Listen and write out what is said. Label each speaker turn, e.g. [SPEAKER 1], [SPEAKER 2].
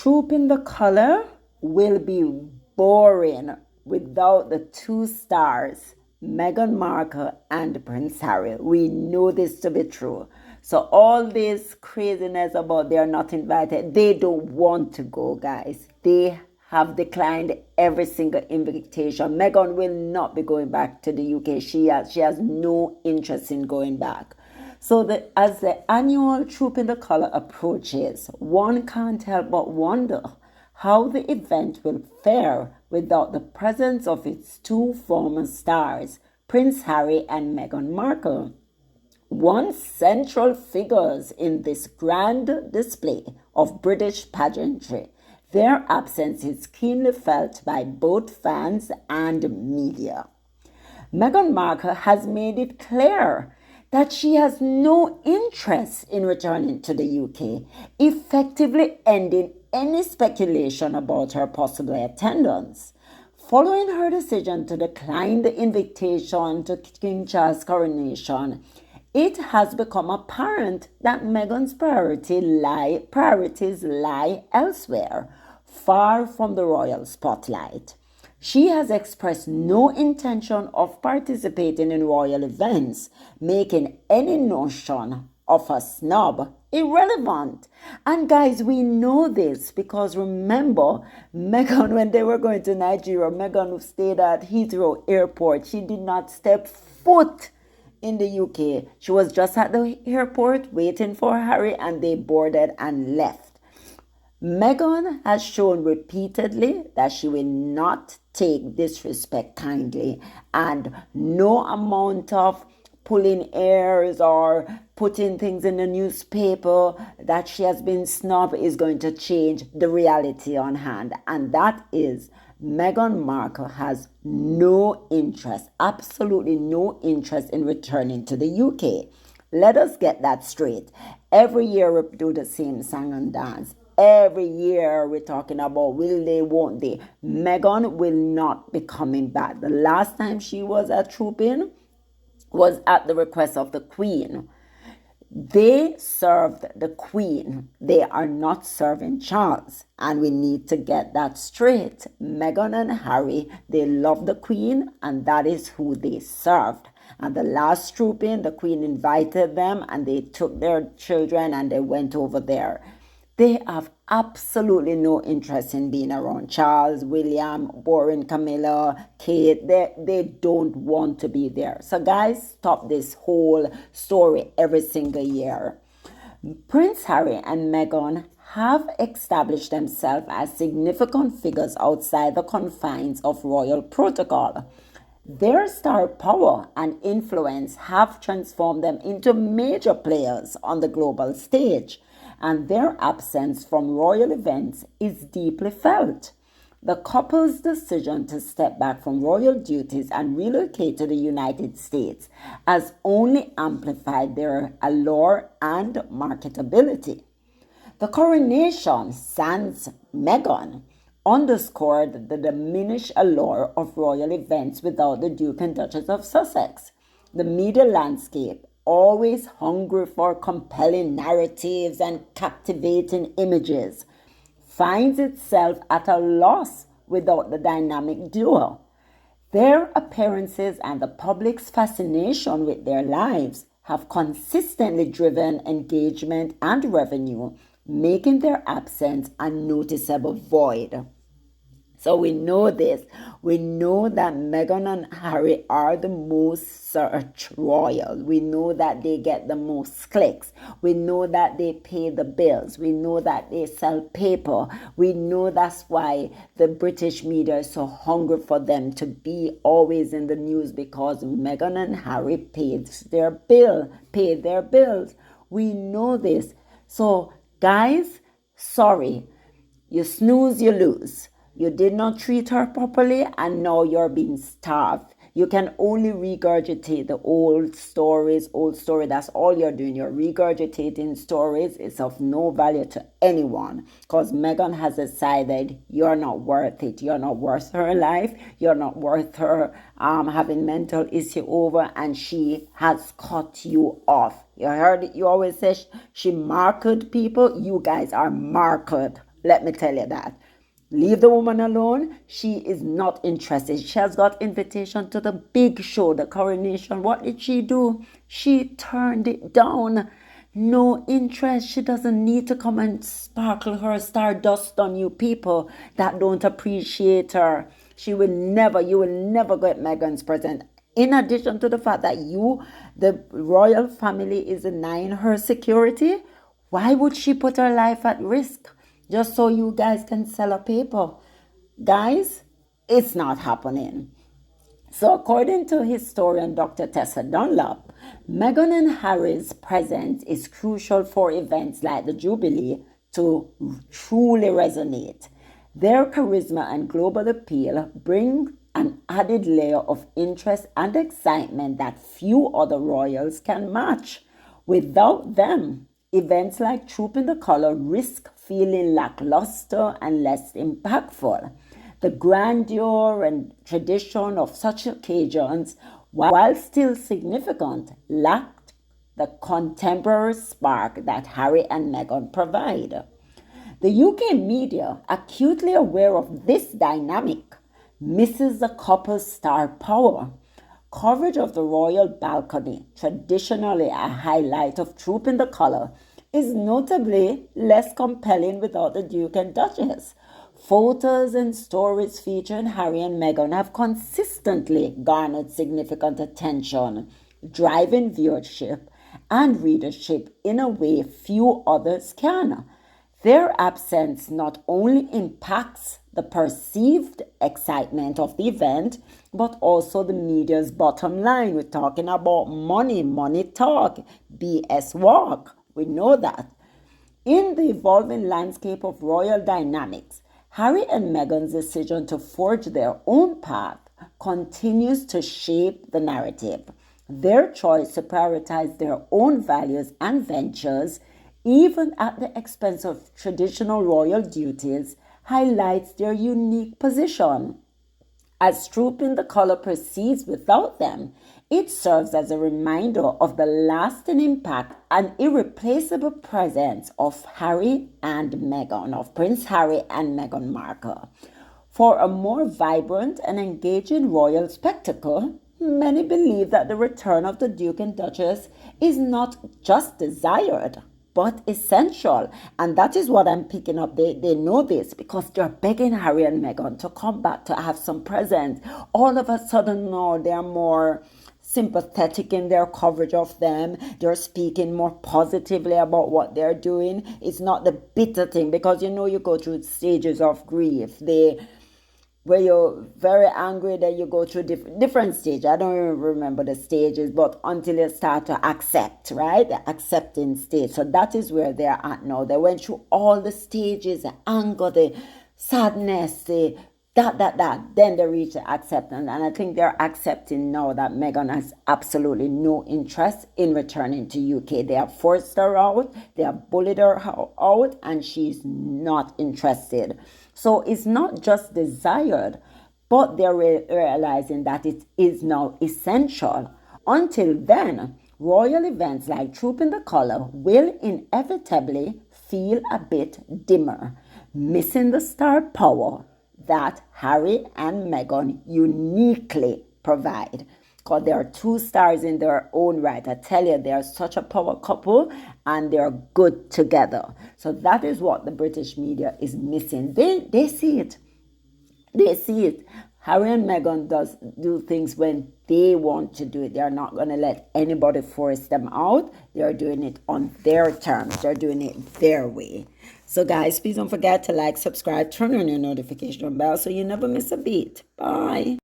[SPEAKER 1] Trooping the color will be boring without the two stars, Meghan Markle and Prince Harry. We know this to be true. So all this craziness about they're not invited, they don't want to go, guys. They have declined every single invitation. Meghan will not be going back to the UK. She has no interest in going back. So as the annual Troop in the Colour approaches, one can't help but wonder how the event will fare without the presence of its two former stars, Prince Harry and Meghan Markle. Once central figures in this grand display of British pageantry, their absence is keenly felt by both fans and media. Meghan Markle has made it clear that she has no interest in returning to the UK, effectively ending any speculation about her possible attendance. Following her decision to decline the invitation to King Charles' coronation, it has become apparent that Meghan's priorities lie elsewhere, far from the royal spotlight. She has expressed no intention of participating in royal events, making any notion of a snub irrelevant. And guys, we know this because remember, Meghan, when they were going to Nigeria, Meghan stayed at Heathrow Airport. She did not step foot in the UK. She was just at the airport waiting for Harry, and they boarded and left. Meghan has shown repeatedly that she will not take disrespect kindly, and no amount of pulling ears or putting things in the newspaper that she has been snubbed is going to change the reality on hand. And that is Meghan Markle has no interest, absolutely no interest in returning to the UK. Let us get that straight. Every year we do the same song and dance. Every year we're talking about will they, won't they. Meghan will not be coming back. The last time she was at Trooping was at the request of the Queen. They served the Queen. They are not serving Charles. And we need to get that straight. Meghan and Harry, they love the Queen, and that is who they served. And the last Trooping, the Queen invited them, and they took their children and they went over there. They have absolutely no interest in being around Charles, William, boring Camilla, Kate. They don't want to be there. So guys, stop this whole story every single year. Prince Harry and Meghan have established themselves as significant figures outside the confines of royal protocol. Their star power and influence have transformed them into major players on the global stage, and their absence from royal events is deeply felt. The couple's decision to step back from royal duties and relocate to the United States has only amplified their allure and marketability. The coronation, sans Meghan, underscored the diminished allure of royal events without the Duke and Duchess of Sussex. The media landscape, always hungry for compelling narratives and captivating images, finds itself at a loss without the dynamic duo. Their appearances and the public's fascination with their lives have consistently driven engagement and revenue, making their absence a noticeable void. So we know this. We know that Meghan and Harry are the most searched royal. We know that they get the most clicks. We know that they pay the bills. We know that they sell paper. We know that's why the British media is so hungry for them to be always in the news, because Meghan and Harry paid their bills. We know this. So guys, sorry, you snooze, you lose. You did not treat her properly, and now you're being starved. You can only regurgitate the old stories. That's all you're doing. You're regurgitating stories. It's of no value to anyone, because Meghan has decided you're not worth it. You're not worth her life. You're not worth her having mental issue over, and she has cut you off. You heard it. You always say she marked people. You guys are marked. Let me tell you that. Leave the woman alone. She is not interested. She has got invitation to the big show, the coronation. What did she do? She turned it down. No interest. She doesn't need to come and sparkle her stardust on you people that don't appreciate her. You will never get Meghan's present. In addition to the fact that the royal family, is denying her security, why would she put her life at risk just so you guys can sell a paper? Guys, it's not happening. So, according to historian Dr. Tessa Dunlop, Meghan and Harry's presence is crucial for events like the Jubilee to truly resonate. Their charisma and global appeal bring an added layer of interest and excitement that few other royals can match. Without them, events like Trooping the Colour risk feeling lackluster and less impactful. The grandeur and tradition of such occasions, while still significant, lacked the contemporary spark that Harry and Meghan provide. The UK media, acutely aware of this dynamic, misses the couple's star power. Coverage of the royal balcony, traditionally a highlight of Trooping the Colour, is notably less compelling without the Duke and Duchess. Photos and stories featuring Harry and Meghan have consistently garnered significant attention, driving viewership and readership in a way few others can. Their absence not only impacts the perceived excitement of the event, but also the media's bottom line. We're talking about money, money talk, BS walk. We know that. In the evolving landscape of royal dynamics, Harry and Meghan's decision to forge their own path continues to shape the narrative. Their choice to prioritize their own values and ventures, even at the expense of traditional royal duties, highlights their unique position. As Trooping the Colour proceeds without them, it serves as a reminder of the lasting impact and irreplaceable presence of Harry and Meghan, of Prince Harry and Meghan Markle. For a more vibrant and engaging royal spectacle, many believe that the return of the Duke and Duchess is not just desired, but essential. And that is what I'm picking up. They know this because they're begging Harry and Meghan to come back to have some presence. All of a sudden now they're more sympathetic in their coverage of them. They're speaking more positively about what they're doing. It's not the bitter thing, because you go through stages of grief. Where you're very angry, then you go through different stages. I don't even remember the stages, but until you start to accept, right? The accepting stage. So that is where they're at now. They went through all the stages, the anger, the sadness, the that. Then they reach the acceptance. And I think they're accepting now that Meghan has absolutely no interest in returning to UK. They have forced her out, they have bullied her out, and she's not interested. So it's not just desired, but they're realizing that it is now essential. Until then, royal events like Trooping the Colour will inevitably feel a bit dimmer, missing the star power that Harry and Meghan uniquely provide. Because they are two stars in their own right. I tell you, they are such a power couple and they're good together. So that is what the British media is missing. They see it. They see it. Harry and Meghan do things when they want to do it. They're not going to let anybody force them out. They're doing it on their terms. They're doing it their way. So guys, please don't forget to like, subscribe, turn on your notification bell so you never miss a beat. Bye.